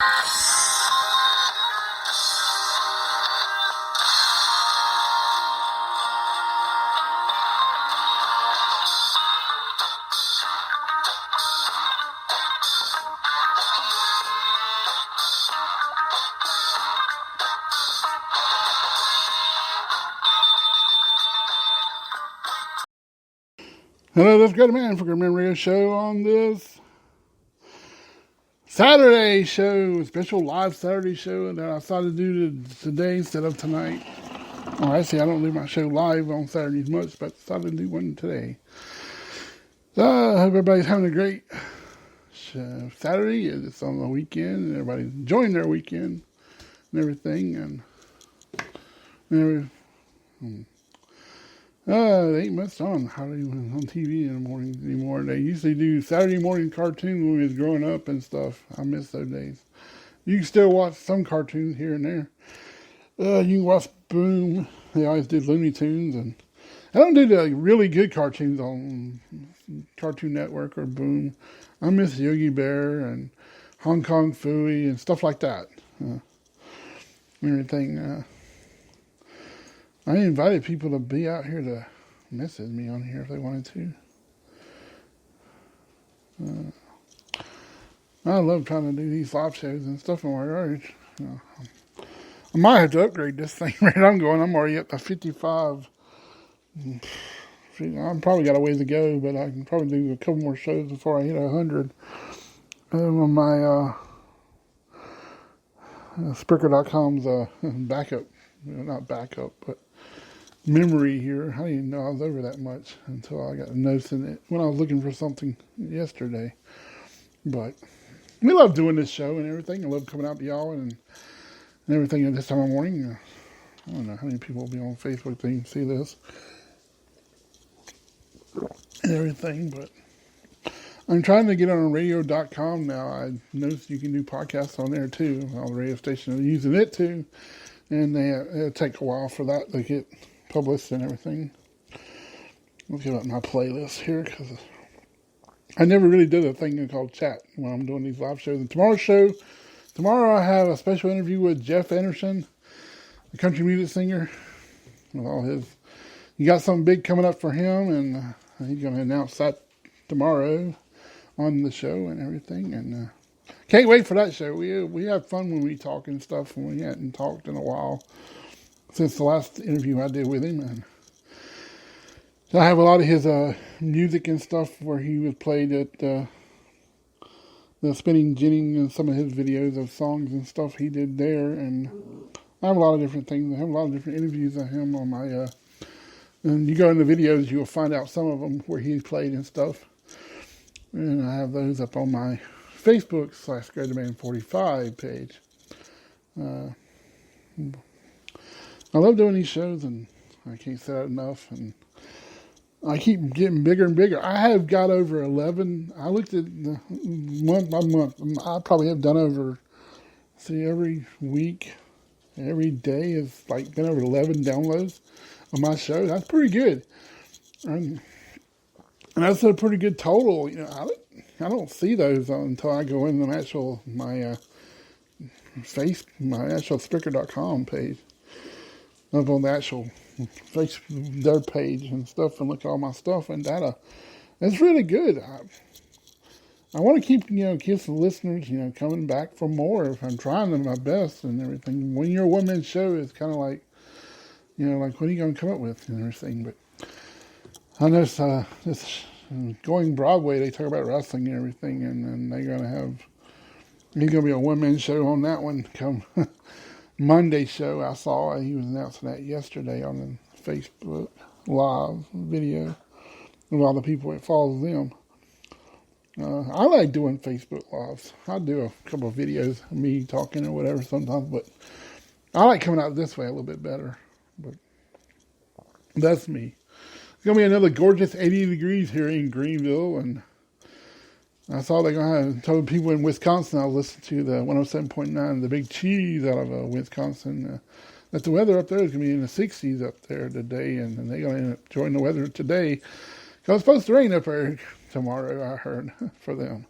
Hello, this is Good Man for Good Man Radio Show on this Saturday show, special live Saturday show that I decided to do today instead of tonight. Well, actually, I don't do my show live on Saturdays much, but I decided to do one today. So I hope everybody's having a great Saturday. It's on the weekend, and everybody's enjoying their weekend and everything. They ain't much on TV in the morning anymore. They usually do Saturday morning cartoons when we was growing up and stuff. I miss those days. You can still watch some cartoons here and there. You can watch Boom. They always did Looney Tunes, and I don't do the really good cartoons on Cartoon Network or Boom. I miss Yogi Bear and Hong Kong Phooey and stuff like that. Everything. I invited people to be out here to message me on here if they wanted to. I love trying to do these live shows and stuff in my yard. I might have to upgrade this thing right I'm going. I'm already up to 55. I've probably got a ways to go, but I can probably do a couple more shows before I hit 100. On my Spreaker.com's backup. Not backup, but memory here. I didn't even know I was over that much until I got a notice in it when I was looking for something yesterday. But we love doing this show and everything. I love coming out to y'all and everything at this time of morning. I don't know how many people will be on Facebook that can see this and everything, but I'm trying to get on radio.com now. I noticed you can do podcasts on there too. All the radio stations are using it too, and it'll take a while for that to get published and everything. Let's get up my playlist here because I never really did a thing called chat when I'm doing these live shows. And tomorrow I have a special interview with Jeff Anderson, the country music singer, with all his. You got something big coming up for him, and he's going to announce that tomorrow on the show and everything. And can't wait for that show. We have fun when we talk and stuff, and we hadn't talked in a while since the last interview I did with him. And so I have a lot of his music and stuff where he was played at the Spinning Jenny and some of his videos of songs and stuff he did there. And I have a lot of different things. I have a lot of different interviews of him on my, and you go in the videos, you'll find out some of them where he's played and stuff. And I have those up on my Facebook/GreaterMan45 page. I love doing these shows, and I can't say that enough. And I keep getting bigger and bigger. I have got over 11. I looked at the month by month. I probably have done over, every week, every day has like been over 11 downloads of my show. That's pretty good. And that's a pretty good total. I don't see those until I go in my actual Spreaker.com page. Up on the actual their page and stuff, and look at all my stuff and data. It's really good. I want to keep the listeners coming back for more. I'm trying my best and everything. When you're a one man show, it's kind of like like what are you going to come up with and everything. But I know this going Broadway, they talk about wrestling and everything, and then they're going to have he's going to be a one man show on that one come. Monday show, I saw he was announcing that yesterday on the Facebook Live video of all the people that follows them. I like doing Facebook Lives. I do a couple of videos of me talking or whatever sometimes, but I like coming out this way a little bit better. But that's me. It's going to be another gorgeous 80 degrees here in Greenville, and I saw they're going to have told people in Wisconsin, I'll listen to the 107.9, the Big Cheese out of Wisconsin, that the weather up there is going to be in the 60s up there today, and they're going to end up enjoying the weather today. Because it's supposed to rain up there tomorrow, I heard, for them.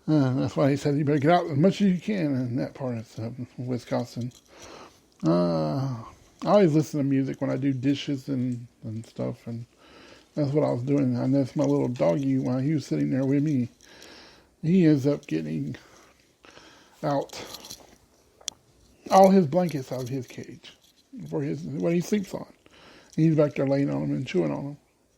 That's why he said you better get out as much as you can in that part of Wisconsin. I always listen to music when I do dishes and stuff, and that's what I was doing. I noticed my little doggy, while he was sitting there with me, he ends up getting out all his blankets out of his cage for what he sleeps on. And he's back there laying on them and chewing on them.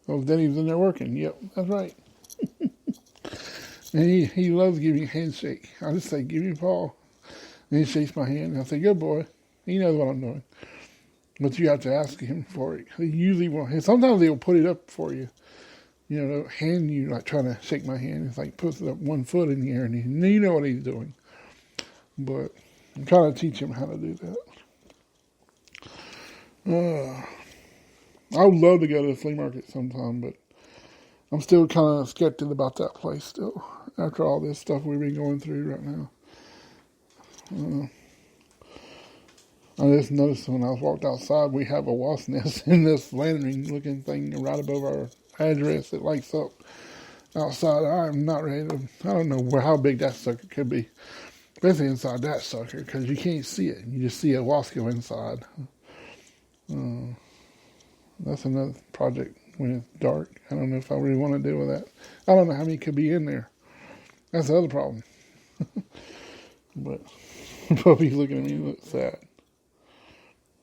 So then he was in there working. Yep, that's right. And he loves giving a handshake. I just say, give me a paw. And he shakes my hand. And I say, good boy. He knows what I'm doing. But you have to ask him for it. He usually won't. Sometimes he'll put it up for you. You know, hand you, like trying to shake my hand. It's like puts up 1 foot in the air and you know what he's doing. But I'm trying to teach him how to do that. I would love to go to the flea market sometime, but I'm still kind of skeptic about that place still, after all this stuff we've been going through right now. I just noticed when I walked outside, we have a wasp nest in this lantern-looking thing right above our address that lights up outside. I'm not ready to, I don't know how big that sucker could be, especially inside that sucker, because you can't see it. You just see a wasp go inside. That's another project when it's dark. I don't know if I really want to deal with that. I don't know how many could be in there. That's the other problem. But Puppy's looking at me and looks sad.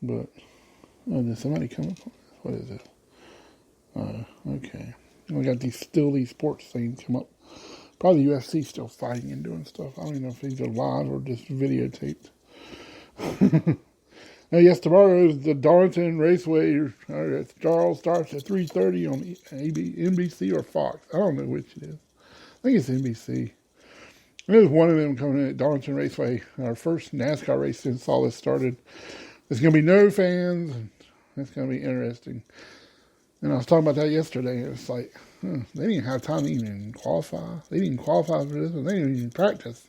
But did somebody come up? What is this? Okay. We got these sports things come up. Probably UFC still fighting and doing stuff. I don't even know if these are live or just videotaped. Now, yes, tomorrow is the Darlington Raceway. Charles starts at 3:30 on NBC or Fox. I don't know which it is. I think it's NBC. There's one of them coming in at Darlington Raceway. Our first NASCAR race since all this started. There's going to be no fans. And it's going to be interesting. And I was talking about that yesterday. And it's like, they didn't have time to even qualify. They didn't qualify for this, and they didn't even practice.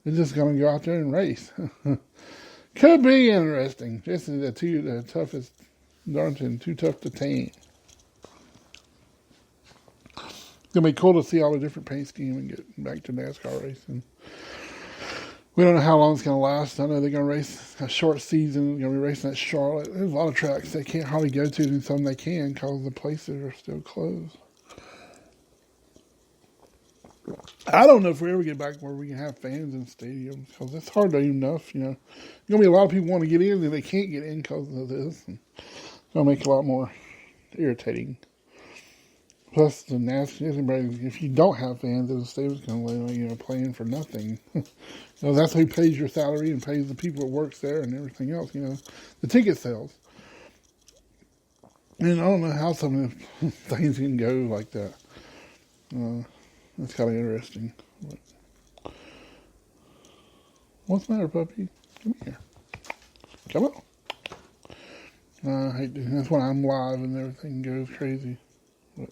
They're just going to go out there and race. Could be interesting. This is the toughest, Darlington, too tough to tame. It's going to be cool to see all the different paint scheme and get back to NASCAR racing. We don't know how long it's going to last. I know they're going to race a short season. They're going to be racing at Charlotte. There's a lot of tracks they can't hardly go to, and some they can because the places are still closed. I don't know if we ever get back where we can have fans in stadiums, because it's hard enough, you know. There's going to be a lot of people want to get in, and they can't get in because of this. And it's going to make it a lot more irritating. Plus, the NASCAR, if you don't have fans in the stadium, it's going to be playing for nothing. So that's who pays your salary and pays the people that works there and everything else, the ticket sales. And I don't know how some of the things can go like that. That's kind of interesting. But what's the matter, puppy? Come here. Come on. I hate to, that's when I'm live and everything goes crazy. But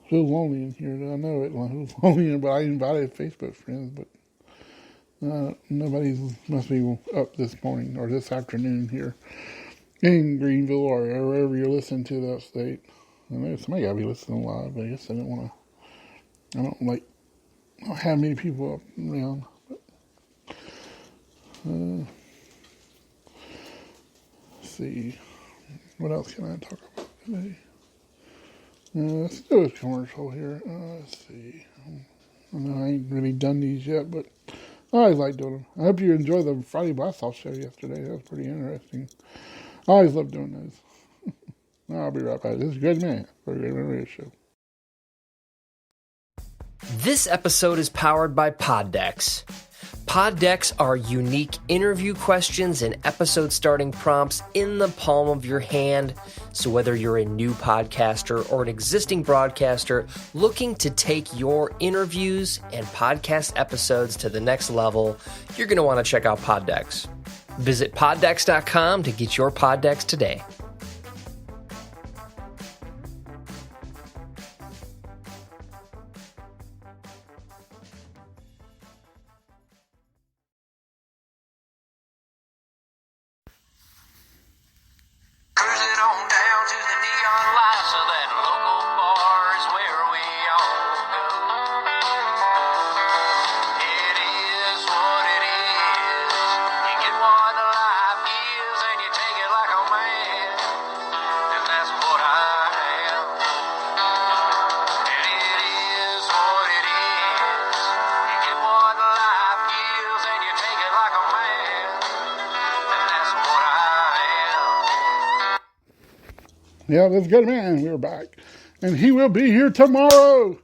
feels lonely in here. I know it feels lonely, but I invited Facebook friends, but nobody must be up this morning or this afternoon here in Greenville or wherever you're listening to that state. I know somebody gotta be listening live, but I guess I don't have many people up around. But, let's see. What else can I talk about today? Let's do a commercial here. Let's see. I know I ain't really done these yet, but I always like doing them. I hope you enjoyed the Friday Blast Off show yesterday. That was pretty interesting. I always love doing those. I'll be right back. This is Greg Man for the Greg Man Radio Show. This episode is powered by Poddex. Poddex are unique interview questions and episode starting prompts in the palm of your hand. So whether you're a new podcaster or an existing broadcaster looking to take your interviews and podcast episodes to the next level, you're going to want to check out Poddex. Visit poddex.com to get your Poddex today. Yeah, that's good, man. We're back. And he will be here tomorrow.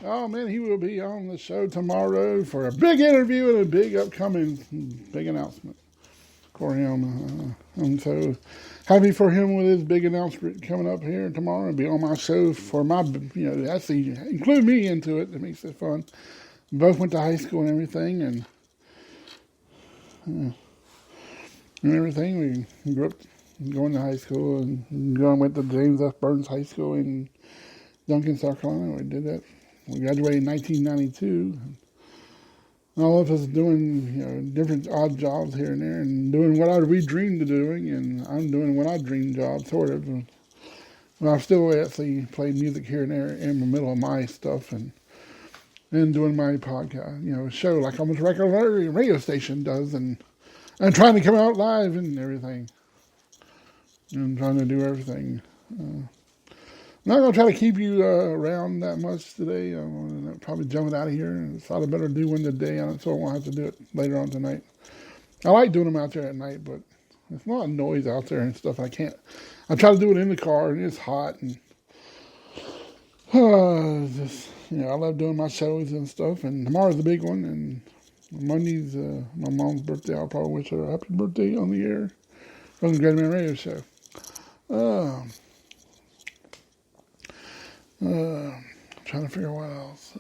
Oh, man, he will be on the show tomorrow for a big interview and a big upcoming big announcement for him. I'm so happy for him with his big announcement coming up here tomorrow and be on my show for my, actually include me into it. It makes it fun. Both went to high school and everything, and everything. We grew up going to high school and went to James F. Burns High School in Duncan, South Carolina. We did that. We graduated in 1992. And all of us doing, different odd jobs here and there and doing what we dreamed of doing. And I'm doing what I dreamed of, sort of. And I still actually play music here and there in the middle of my stuff and doing my podcast, show like almost regular radio station does. And trying to come out live and everything. And trying to do everything. I'm not going to try to keep you around that much today. I'm going to probably jump out of here. I thought I better do one today, so I won't have to do it later on tonight. I like doing them out there at night, but it's a lot of noise out there and stuff. I try to do it in the car, and it's hot. And I love doing my shows and stuff. And tomorrow's the big one, and Monday's my mom's birthday. I'll probably wish her a happy birthday on the air from the Great Man Radio Show. Trying to figure out what else.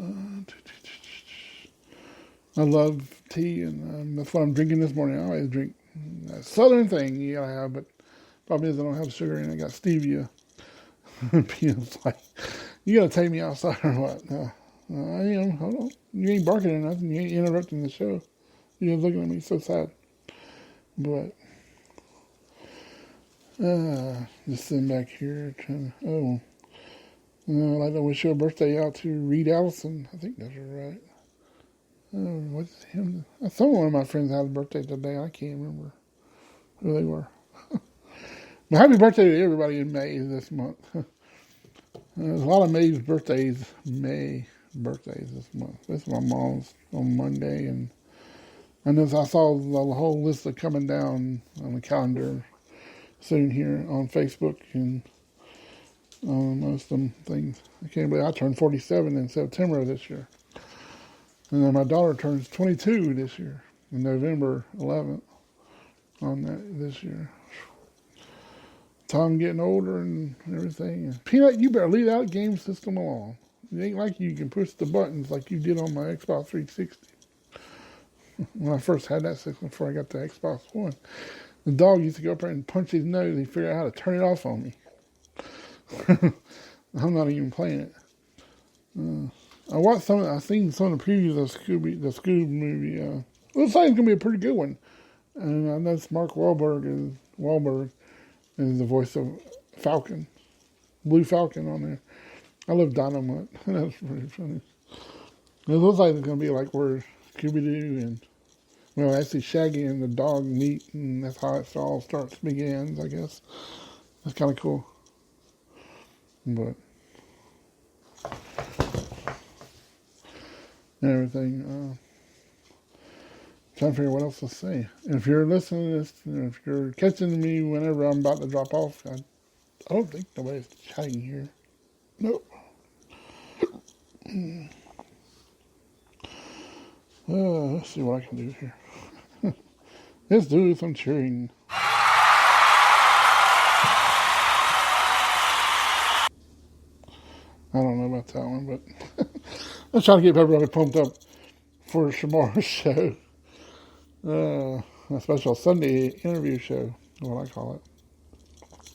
I love tea, and that's what I'm drinking this morning. I always drink that southern thing you gotta have, but problem is I don't have sugar and I got stevia. Peanut's like, you gotta take me outside or what? Hold on. You ain't barking or nothing. You ain't interrupting the show. You're just looking at me so sad. But just sitting back here trying to, I'd like to wish you a birthday out to Reed Allison. I think that's right. What's him? One of my friends had a birthday today. I can't remember who they were. But happy birthday to everybody in May this month. There's a lot of May birthdays this month. This is my mom's on Monday, and I saw the whole list of coming down on the calendar soon here on Facebook and most of them things. I can't believe I turned 47 in September of this year. And then my daughter turns 22 this year, on November 11th on that this year. Time getting older and everything. And Peanut, you better leave that game system alone. It ain't like you can push the buttons like you did on my Xbox 360. When I first had that system before I got the Xbox One. The dog used to go up there and punch his nose and figure out how to turn it off on me. I'm not even playing it. I've seen some of the previews of the Scoob movie. Looks like it's gonna be a pretty good one. And I know Mark Wahlberg is the voice of Falcon, Blue Falcon on there. I love Dynamite. That's pretty funny. It looks like it's gonna be like where Scooby-Doo and actually Shaggy and the dog meet, and that's how it all begins. I guess that's kind of cool. But and everything. Trying to figure out what else to say. If you're listening to this, if you're catching me whenever I'm about to drop off, I don't think nobody's chatting here. Nope. Let's see what I can do here. Let's do some cheering. I don't know about that one, but let's try to get everybody pumped up for tomorrow's show. A special Sunday interview show, what I call it,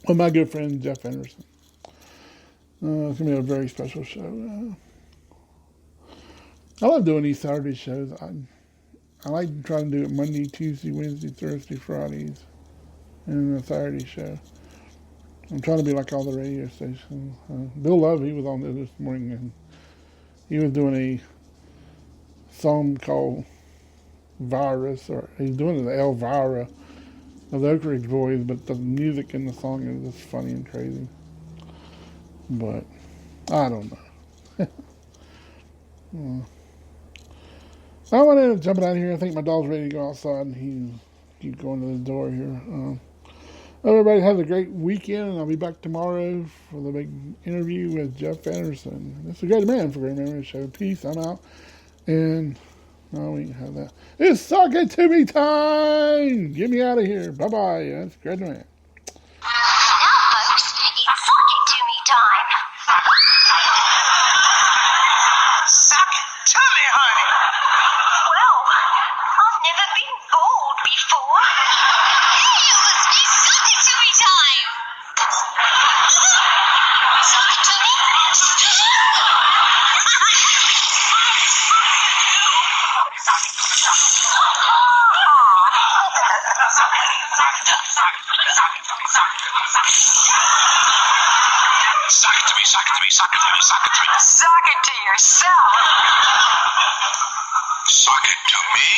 with my good friend Jeff Anderson. It's going to be a very special show. I love doing these Saturday shows. I like trying to do it Monday, Tuesday, Wednesday, Thursday, Fridays, and the Saturday show. I'm trying to be like all the radio stations. Bill Love, he was on there this morning, and he was doing a song called Virus, or he's doing the Elvira of the Oak Ridge Boys, but the music in the song is just funny and crazy. But I don't know. I want to jump out of here. I think my dog's ready to go outside, and he's going to the door here. Hope everybody has a great weekend, and I'll be back tomorrow for the big interview with Jeff Anderson. That's a great man for Great Memory Show. Peace. I'm out. And no, we can have that. It's Sock It To Me time. Get me out of here. Bye-bye. That's Great Man. Now, folks, it's Sock It To Me time. Sock it to me, honey. Well, I've never been bored before. Hey, it must be Sock It To Me time. Sock it to me. Sock it to me, sock it to me, sock it to me, sock it to me. Sock it to yourself. Sock it to me.